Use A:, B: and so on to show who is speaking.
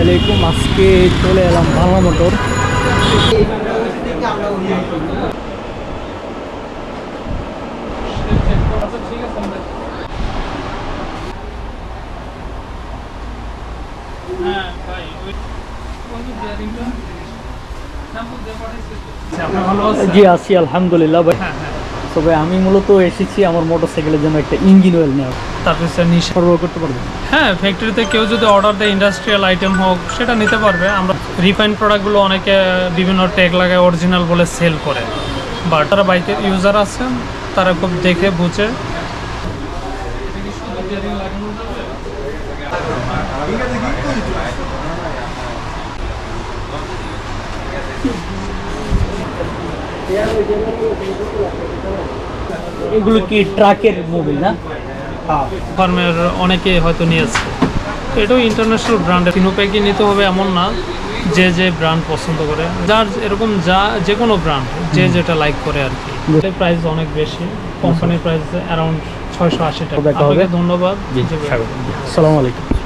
A: আলাইকুম। আজকে চলে এলাম বাংলা মোটর। জি আছি আলহামদুলিল্লাহ ভাই। তবে আমি মূলত এসেছি আমার মোটরসাইকেলের জন্য একটা ইঞ্জিন অয়েল নেওয়া।
B: তারপর
A: সরবরাহ করতে পারবেন?
B: হ্যাঁ, ফ্যাক্টরিতে কেউ যদি অর্ডার দেয় ইন্ডাস্ট্রিয়াল আইটেম হোক সেটা নিতে পারবে। আমরা রিফাইন্ড প্রোডাক্টগুলো অনেকে বিভিন্ন ট্যাগ লাগায় অরিজিনাল বলে সেল করে, বা তারা বাইকের ইউজার আছেন তারা খুব দেখে বুঝে।
A: এগুলো কি ট্রাকের মোবিল না?
B: ফার্মের অনেকে হয়তো নিয়েছে। এটাও ইন্টারন্যাশনাল ব্র্যান্ডের। কিনোপ্যাকি নিতে হবে এমন না, যে যে ব্র্যান্ড পছন্দ করে, যার এরকম যে কোনো ব্র্যান্ড যে যেটা লাইক করে আর কি। প্রাইস অনেক বেশি, কোম্পানির প্রাইস অ্যারাউন্ড 680 টাকা।
A: দেখা হবে।
B: ধন্যবাদ।
A: আসসালামু আলাইকুম।